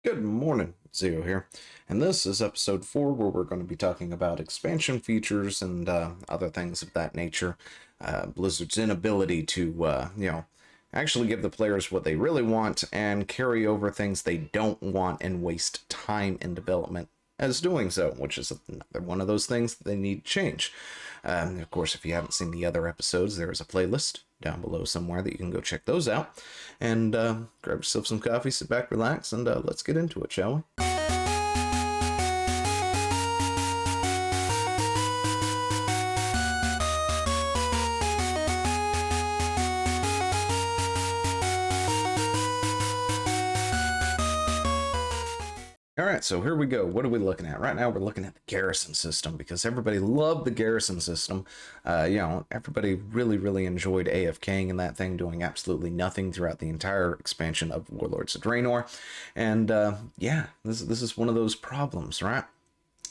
Good morning, Zio here, and this is episode 4 where we're going to be talking about expansion features and other things of that nature. Blizzard's inability to, actually give the players what they really want and carry over things they don't want and waste time in development as doing so, which is another one of those things that they need to change. Of course, if you haven't seen the other episodes, there is a playlist down below somewhere that you can go check those out. And grab yourself some coffee, sit back, relax, and let's get into it, shall we? All right, so here we go. What are we looking at? Right now, we're looking at the garrison system because everybody loved the garrison system. Everybody really enjoyed AFKing and that thing, doing absolutely nothing throughout the entire expansion of Warlords of Draenor. And this is one of those problems, right?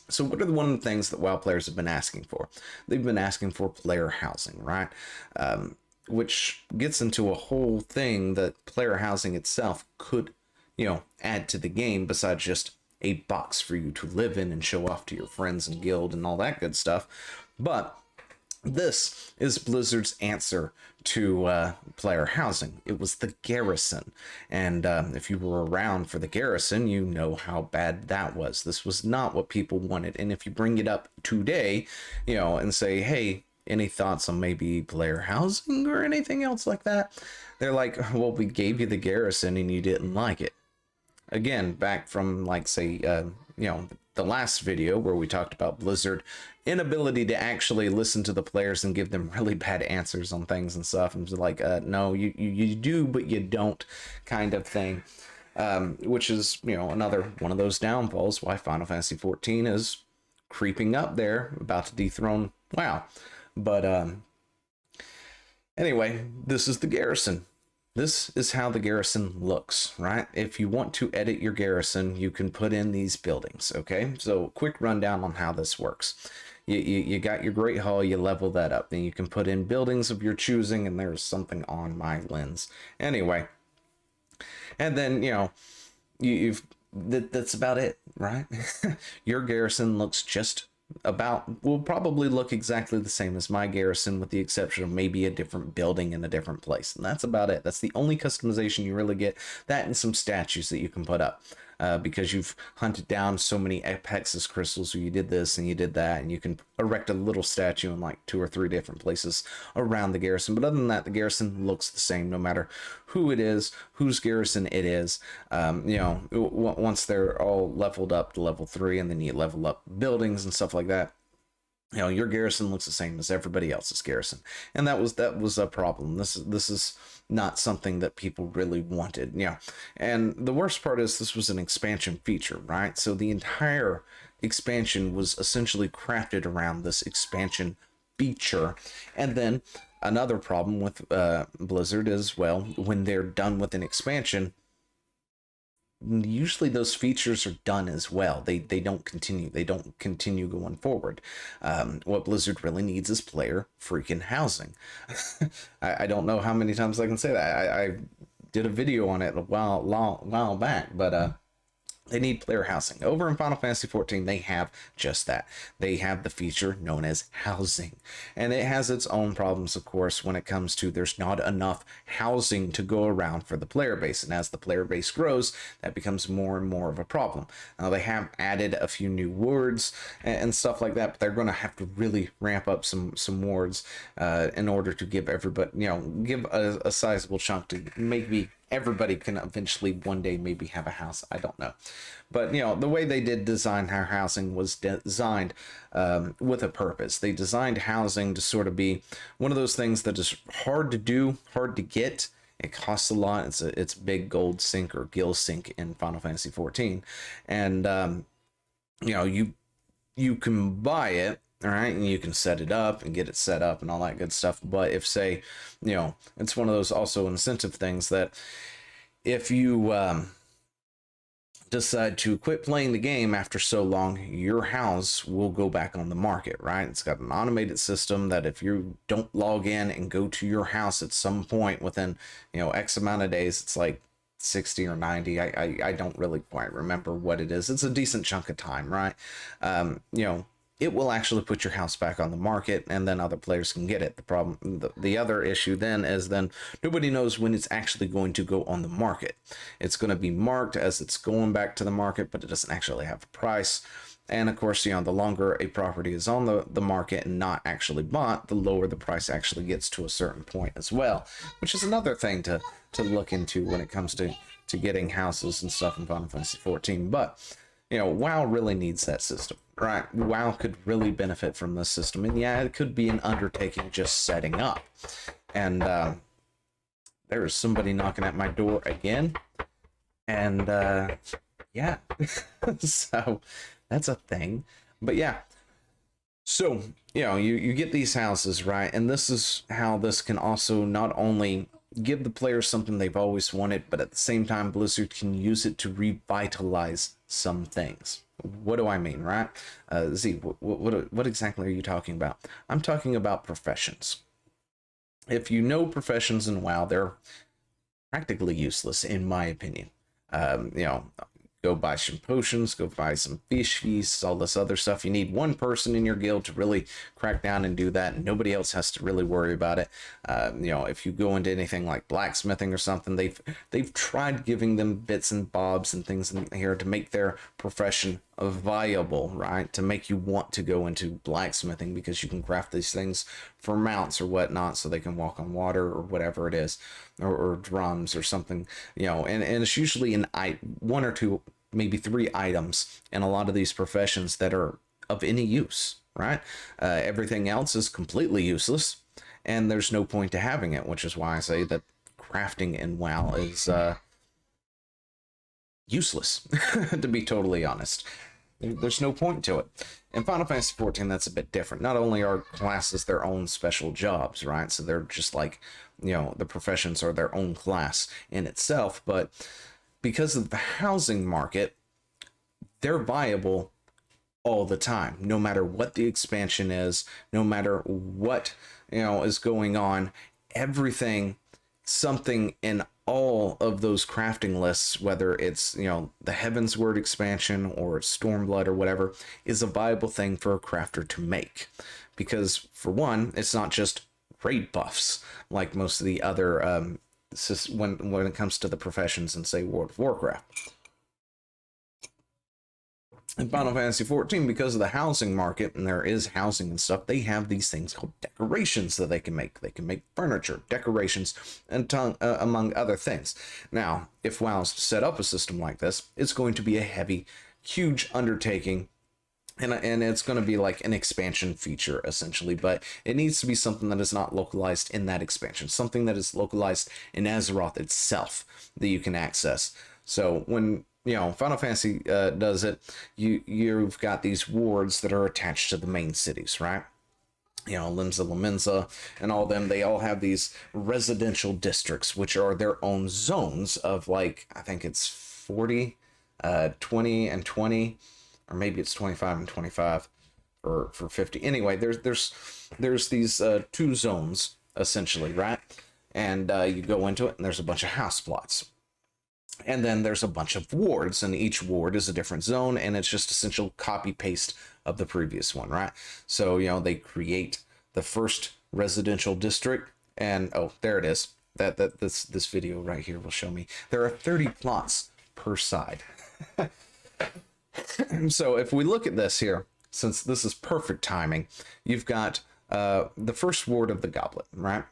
So what are one of the things that WoW players have been asking for? They've been asking for player housing, right? Which gets into a whole thing that player housing itself could add to the game besides just a box for you to live in and show off to your friends and guild and all that good stuff. But this is Blizzard's answer to player housing. It was the garrison. And if you were around for the garrison, you know how bad that was. This was not what people wanted. And if you bring it up today, and say, hey, any thoughts on maybe player housing or anything else like that? They're like, well, we gave you the garrison and you didn't like it. Again, back from the last video where we talked about Blizzard inability to actually listen to the players and give them really bad answers on things and stuff. And like, no, you do, but you don't kind of thing. Which is, another one of those downfalls why Final Fantasy XIV is creeping up there, about to dethrone WoW. But anyway, this is the garrison. This is how the garrison looks, right? If you want to edit your garrison, you can put in these buildings, okay? So quick rundown on how this works. You got your Great Hall, you level that up. Then you can put in buildings of your choosing, and there's something on my lens. Anyway, and then, that's about it, right? Your garrison looks will probably look exactly the same as my garrison, with the exception of maybe a different building in a different place. And that's about it. That's the only customization you really get. That and some statues that you can put up. Because you've hunted down so many Apexis crystals, so you did this and you did that, and you can erect a little statue in like 2 or 3 different places around the garrison. But other than that, the garrison looks the same no matter who it is, whose garrison it is. Once they're all leveled up to level 3, and then you level up buildings and stuff like that, your garrison looks the same as everybody else's garrison. And that was a problem. This is not something that people really wanted. And the worst part is this was an expansion feature, right? So the entire expansion was essentially crafted around this expansion feature. And then another problem with Blizzard is, well, when they're done with an expansion, usually those features are done as well. They don't continue going forward. What Blizzard really needs is player freaking housing. I don't know how many times I can say that. I did a video on it a while back, but they need player housing. Over in Final Fantasy XIV, they have just that. They have the feature known as housing. And it has its own problems, of course, when it comes to there's not enough housing to go around for the player base. And as the player base grows, that becomes more and more of a problem. Now, they have added a few new wards and stuff like that, but they're going to have to really ramp up some wards in order to give everybody, give a sizable chunk to maybe everybody can eventually one day maybe have a house. I don't know. But, the way they did design our housing was designed with a purpose. They designed housing to sort of be one of those things that is hard to do, hard to get. It costs a lot. It's big gold sink or gill sink in Final Fantasy XIV. And, you can buy it. All right, and you can set it up and get it set up and all that good stuff. But if, say, it's one of those also incentive things that if you decide to quit playing the game after so long, your house will go back on the market, right? It's got an automated system that if you don't log in and go to your house at some point within, X amount of days, it's like 60 or 90. I don't really quite remember what it is. It's a decent chunk of time, right? You know, it will actually put your house back on the market, and then other players can get it. The problem, the other issue then is then nobody knows when it's actually going to go on the market. It's going to be marked as it's going back to the market, but it doesn't actually have a price. And of course, you know, the longer a property is on the market and not actually bought, the lower the price actually gets to a certain point as well, which is another thing to look into when it comes to getting houses and stuff in Final Fantasy 14. But you know, WoW really needs that system, right? WoW could really benefit from this system, and yeah, it could be an undertaking just setting up. And there is somebody knocking at my door again, and yeah, so that's a thing. But yeah, so you know, you get these houses, right? And this is how this can also not only give the players something they've always wanted, but at the same time, Blizzard can use it to revitalize some things. What do I mean, right? Z, what exactly are you talking about? I'm talking about professions. If you know professions in WoW, they're practically useless, in my opinion. You know, go buy some potions, go buy some fish feasts, all this other stuff. You need one person in your guild to really crack down and do that, and nobody else has to really worry about it. You know, if you go into anything like blacksmithing or something, they've tried giving them bits and bobs and things in here to make their profession viable, right? To make you want to go into blacksmithing, because you can craft these things for mounts or whatnot, so they can walk on water or whatever it is, or drums or something, you know. And it's usually one or two, maybe three items in a lot of these professions that are of any use, right? Everything else is completely useless, and there's no point to having it, which is why I say that crafting in WoW is useless, to be totally honest. There's no point to it. In Final Fantasy 14, that's a bit different. Not only are classes their own special jobs, right? So they're just like, you know, the professions are their own class in itself, but because of the housing market, they're viable all the time, no matter what the expansion is, no matter what, you know, is going on. Everything, something in all of those crafting lists, whether it's, you know, the Heavensward expansion or Stormblood or whatever, is a viable thing for a crafter to make. Because for one, it's not just raid buffs like most of the other when it comes to the professions in, say, World of Warcraft. In Final Fantasy 14, because of the housing market, and there is housing and stuff, they have these things called decorations that they can make. They can make furniture, decorations, and among other things. Now, if WoW's to set up a system like this, it's going to be a heavy, huge undertaking, and it's going to be like an expansion feature, essentially, but it needs to be something that is not localized in that expansion, something that is localized in Azeroth itself that you can access. So when, you know, Final Fantasy does it, you've got these wards that are attached to the main cities, right? You know, Limsa, Laminza, and all them, they all have these residential districts, which are their own zones of, like, I think it's 40, 20, and 20, or maybe it's 25 and 25 for 50. Anyway, there's these two zones, essentially, right? And you go into it, and there's a bunch of house plots. And then there's a bunch of wards, and each ward is a different zone, and it's just essential copy paste of the previous one, right? So, you know, they create the first residential district, and oh, there it is. This video right here will show me there are 30 plots per side. So if we look at this here, since this is perfect timing, you've got the first ward of the Goblet, right?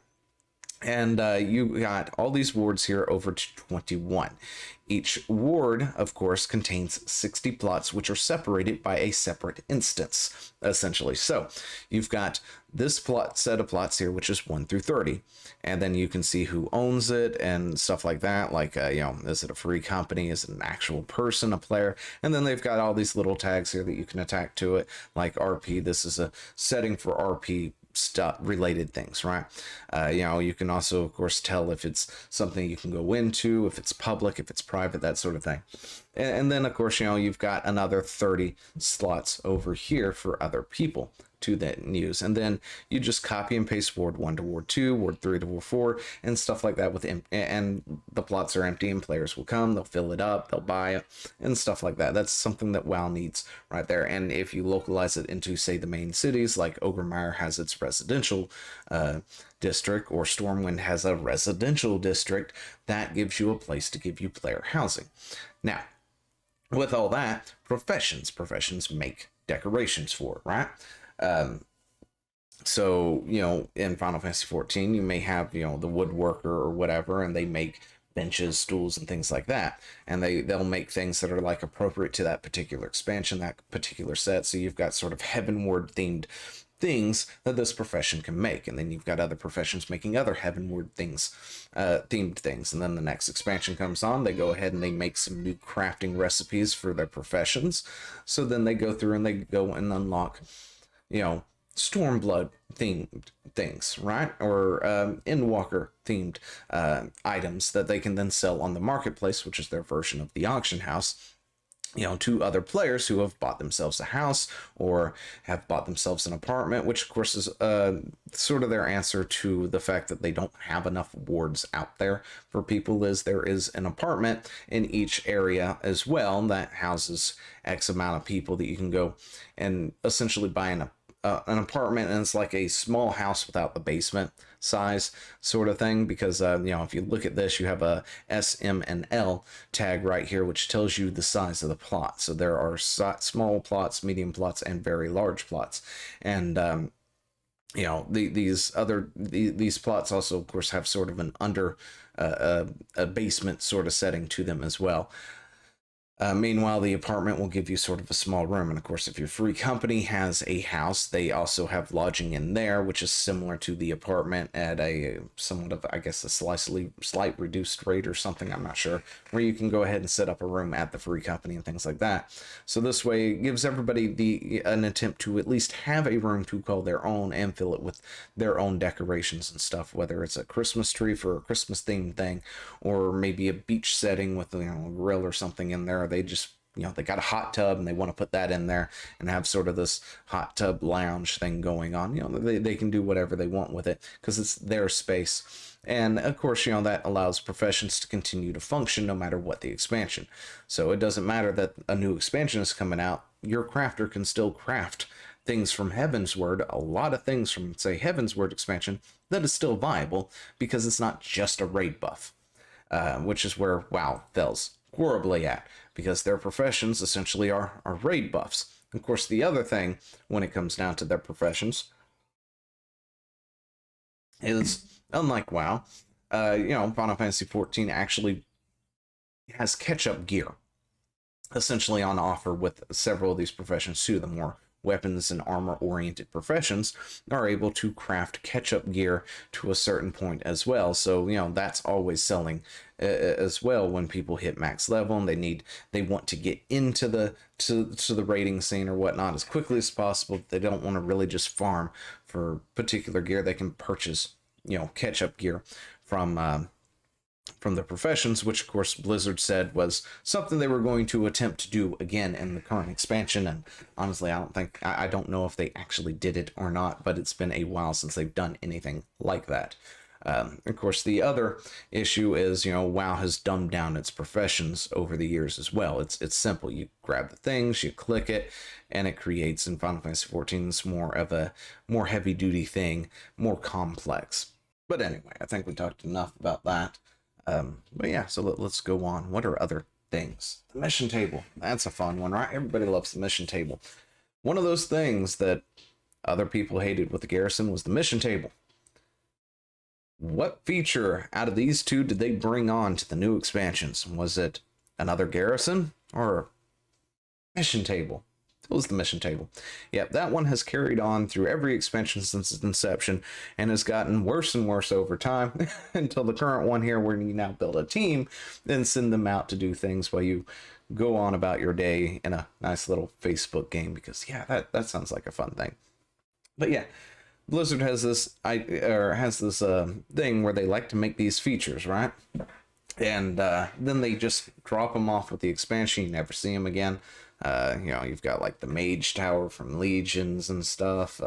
And you got all these wards here over to 21. Each ward, of course, contains 60 plots, which are separated by a separate instance, essentially. So you've got this plot set of plots here, which is 1 through 30. And then you can see who owns it and stuff like that. Like, you know, is it a free company? Is it an actual person, a player? And then they've got all these little tags here that you can attack to it, like RP. This is a setting for RP stuff, related things, right? You know, you can also, of course, tell if it's something you can go into, if it's public, if it's private, that sort of thing. And then, of course, you've got another 30 slots over here for other people to then use. And then you just copy and paste Ward 1 to Ward 2, Ward 3 to Ward 4, and stuff like that. And the plots are empty, and players will come, they'll fill it up, they'll buy it, and stuff like that. That's something that WoW needs right there. And if you localize it into, say, the main cities, like Ogre has its residential district, or Stormwind has a residential district, that gives you a place to give you player housing. Now, with all that, professions make decorations for it, right? So, in Final Fantasy 14, you may have, the woodworker or whatever, and they make benches, stools, and things like that. And they'll make things that are like appropriate to that particular expansion, that particular set. So you've got sort of heavenward themed things that this profession can make, and then you've got other professions making other heavenward things, themed things. And then the next expansion comes on, they go ahead and they make some new crafting recipes for their professions. So then they go through and they go and unlock, Stormblood themed things, right? Or Endwalker themed items that they can then sell on the marketplace, which is their version of the auction house, to other players who have bought themselves a house or have bought themselves an apartment, which of course is sort of their answer to the fact that they don't have enough wards out there for people. Is there is an apartment in each area as well that houses X amount of people that you can go and essentially buy an apartment, and it's like a small house without the basement size sort of thing, because if you look at this, you have a S, M, and L tag right here, which tells you the size of the plot. So there are small plots, medium plots, and very large plots. And these plots also, of course, have sort of an under a basement sort of setting to them as well. Meanwhile, the apartment will give you sort of a small room. And of course, if your free company has a house, they also have lodging in there, which is similar to the apartment at a somewhat of, I guess, a slight reduced rate or something. I'm not sure, where you can go ahead and set up a room at the free company and things like that. So this way it gives everybody an attempt to at least have a room to call their own and fill it with their own decorations and stuff, whether it's a Christmas tree for a Christmas themed thing, or maybe a beach setting with a grill or something in there. They just, they got a hot tub and they want to put that in there and have sort of this hot tub lounge thing going on. They can do whatever they want with it because it's their space. And of course, that allows professions to continue to function no matter what the expansion. So it doesn't matter that a new expansion is coming out, your crafter can still craft things from Heavensward, a lot of things from, say, Heavensward expansion that is still viable because it's not just a raid buff, which is where WoW fails horribly at, because their professions essentially are raid buffs. Of course, the other thing when it comes down to their professions is, unlike WoW, Final Fantasy 14 actually has catch-up gear essentially on offer with several of these professions too. The more weapons and armor-oriented professions are able to craft catch-up gear to a certain point as well. So, that's always selling as well when people hit max level and they want to get into the raiding scene or whatnot as quickly as possible. They don't want to really just farm for particular gear. They can purchase, catch-up gear from the professions, which of course Blizzard said was something they were going to attempt to do again in the current expansion. And honestly, I don't know if they actually did it or not, but it's been a while since they've done anything like that. Of course, the other issue is, WoW has dumbed down its professions over the years as well. It's simple. You grab the things, you click it, and it creates, in Final Fantasy 14, it's more of a more heavy-duty thing, more complex. But anyway, I think we talked enough about that. But yeah, so let's go on. What are other things? The mission table. That's a fun one, right? Everybody loves the mission table. One of those things that other people hated with the Garrison was the mission table. What feature out of these two did they bring on to the new expansions? Was it another Garrison or mission table? It was the mission table. Yep, that one has carried on through every expansion since its inception and has gotten worse and worse over time until the current one here, where you now build a team and send them out to do things while you go on about your day in a nice little Facebook game, because yeah, that sounds like a fun thing. But yeah, Blizzard has this thing where they like to make these features, right? And then they just drop them off with the expansion. You never see them again. You know, you've got like the Mage Tower from Legions and stuff.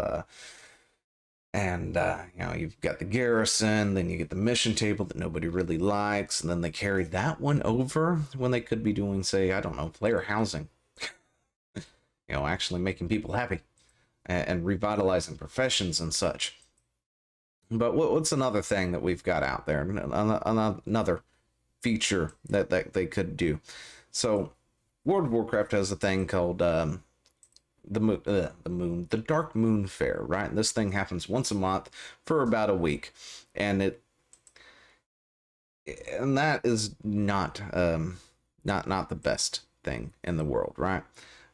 And you know, you've got the garrison, then you get the mission table that nobody really likes, and then they carry that one over when they could be doing, say, I don't know, player housing. You know, actually making people happy and revitalizing professions and such. But what's another thing that we've got out there? Another feature that they could do. So, World of Warcraft has a thing called the Dark Moon Fair, right? This thing happens once a month for about a week, and that is not the best thing in the world, right?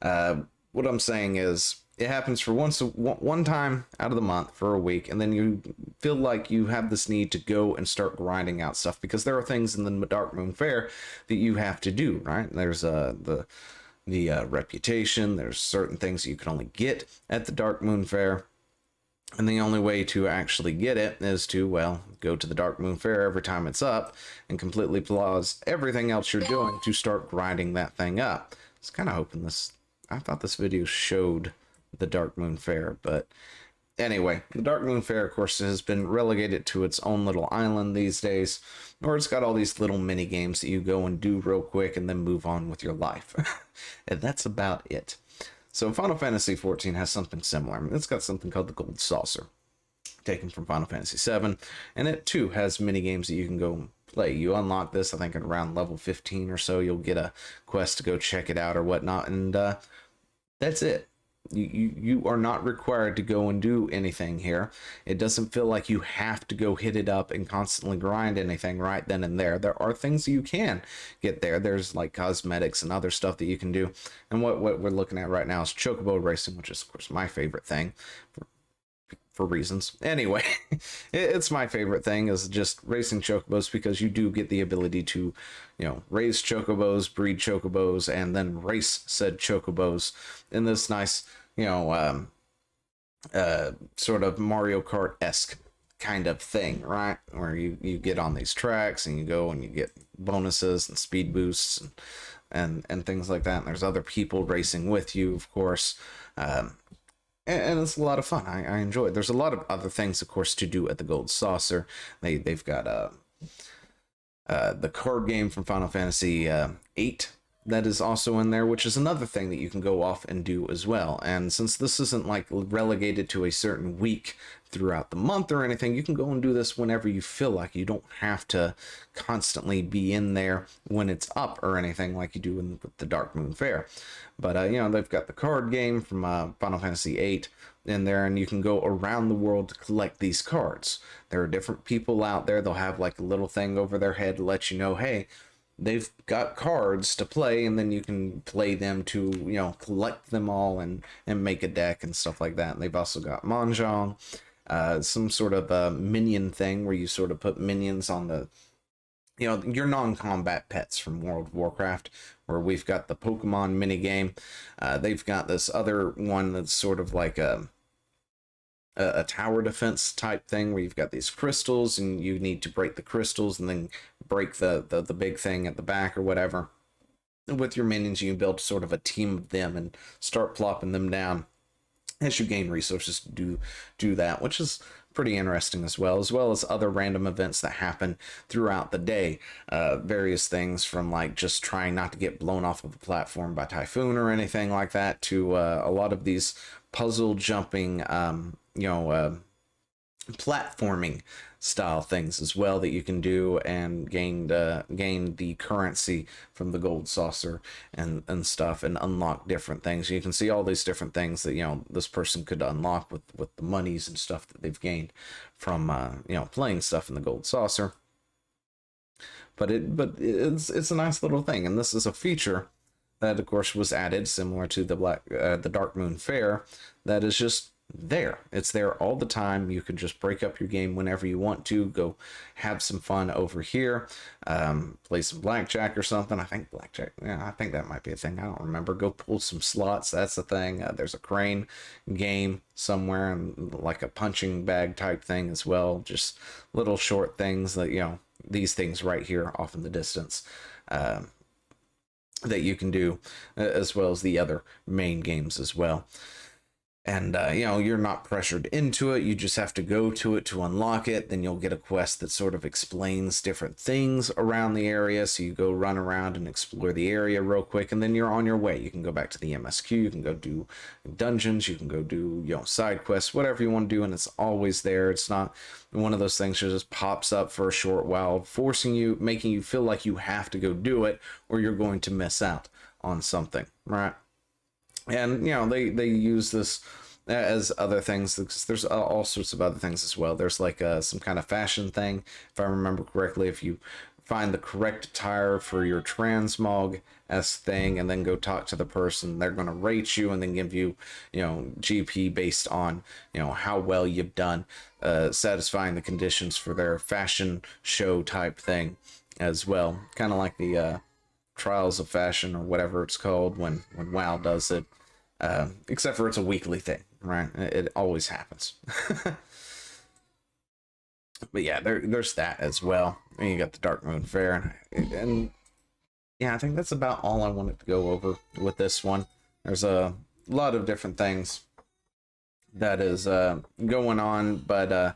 What I'm saying is it happens for one time out of the month for a week, and then you feel like you have this need to go and start grinding out stuff because there are things in the Dark Moon Fair that you have to do, right? There's the reputation. There's certain things that you can only get at the Dark Moon Fair, and the only way to actually get it is to, well, go to the Dark Moon Fair every time it's up and completely pause everything else you're doing to start grinding that thing up. I was kind of hoping I thought this video showed the Dark Moon Fair, but anyway, the Dark Moon Fair, of course, has been relegated to its own little island these days, where it's got all these little mini games that you go and do real quick and then move on with your life. And that's about it. So Final Fantasy XIV has something similar. It's got something called the Gold Saucer, taken from Final Fantasy VII, and it too has mini games that you can go play. You unlock this, I think, at around level 15 or so. You'll get a quest to go check it out or whatnot, and that's it. You are not required to go and do anything here. It doesn't feel like you have to go hit it up and constantly grind anything right then and there. There are things you can get there. There's like cosmetics and other stuff that you can do. And what we're looking at right now is chocobo racing, which is of course my favorite thing for reasons. Anyway, it's my favorite thing is just racing chocobos because you do get the ability to, you know, raise chocobos, breed chocobos, and then race said chocobos in this nice, you know, sort of Mario Kart-esque kind of thing, right? Where you get on these tracks and you go and you get bonuses and speed boosts and things like that. And there's other people racing with you, of course. And it's a lot of fun. I enjoy it. There's a lot of other things, of course, to do at the Gold Saucer. They've got the card game from Final Fantasy VIII that is also in there, which is another thing that you can go off and do as well. And since this isn't like relegated to a certain week throughout the month or anything, you can go and do this whenever you feel like. You don't have to constantly be in there when it's up or anything like you do in the Dark Moon Fair. But you know, they've got the card game from Final Fantasy VIII in there, and you can go around the world to collect these cards. There are different people out there. They'll have like a little thing over their head to let you know, hey, they've got cards to play, and then you can play them to, you know, collect them all and make a deck and stuff like that. And they've also got Mahjong, some sort of minion thing where you sort of put minions on the, you know, your non-combat pets from World of Warcraft, where we've got the Pokemon mini game. They've got this other one that's sort of like a tower defense type thing where you've got these crystals and you need to break the crystals and then break the big thing at the back or whatever. And with your minions, you can build sort of a team of them and start plopping them down as you gain resources to do that, which is pretty interesting as well as other random events that happen throughout the day. Various things from like just trying not to get blown off of a platform by typhoon or anything like that to a lot of these puzzle jumping, you know, platforming style things as well that you can do and gain the currency from the Gold Saucer and stuff and unlock different things. You can see all these different things that, you know, this person could unlock with the monies and stuff that they've gained from you know, playing stuff in the Gold Saucer. But it's a nice little thing, and this is a feature that of course was added similar to the Dark Moon Fair that is just there. It's there all the time. You can just break up your game whenever you want to, go have some fun over here, play some blackjack or something. I think blackjack, yeah, I think that might be a thing. I don't remember. Go pull some slots. That's the thing. There's a crane game somewhere, and like a punching bag type thing as well. Just little short things that, you know, these things right here off in the distance that you can do, as well as the other main games as well. And, you're not pressured into it. You just have to go to it to unlock it. Then you'll get a quest that sort of explains different things around the area. So you go run around and explore the area real quick, and then you're on your way. You can go back to the MSQ. You can go do dungeons. You can go do, side quests, whatever you want to do. And it's always there. It's not one of those things that just pops up for a short while, forcing you, making you feel like you have to go do it or you're going to miss out on something, right? And, they use this as other things, because there's all sorts of other things as well. There's like some kind of fashion thing, if I remember correctly. If you find the correct attire for your transmog-esque thing and then go talk to the person, they're going to rate you and then give you, GP based on, how well you've done satisfying the conditions for their fashion show type thing as well. Kind of like the Trials of Fashion or whatever it's called when WoW does it, except for it's a weekly thing, right? It always happens. But yeah, there's that as well. And you got the Dark Moon Fair, and yeah, I think that's about all I wanted to go over with this one. There's a lot of different things that is going on, but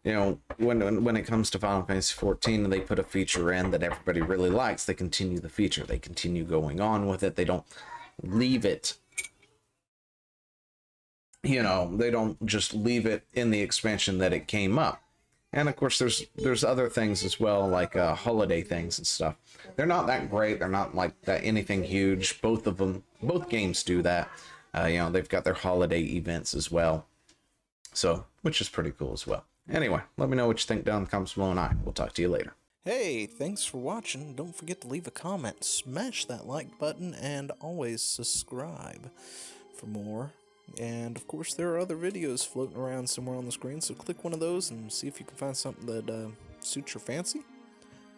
when it comes to Final Fantasy 14, and they put a feature in that everybody really likes, they continue the feature. They continue going on with it. They don't leave it. They don't just leave it in the expansion that it came up. And of course, there's other things as well, like holiday things and stuff. They're not that great. They're not like that anything huge. Both games do that. They've got their holiday events as well. So, which is pretty cool as well. Anyway, let me know what you think down in the comments below, and we'll talk to you later. Hey, thanks for watching. Don't forget to leave a comment, smash that like button, and always subscribe for more. And of course, there are other videos floating around somewhere on the screen, so click one of those and see if you can find something that suits your fancy.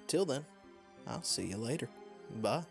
Till then, I'll see you later. Bye.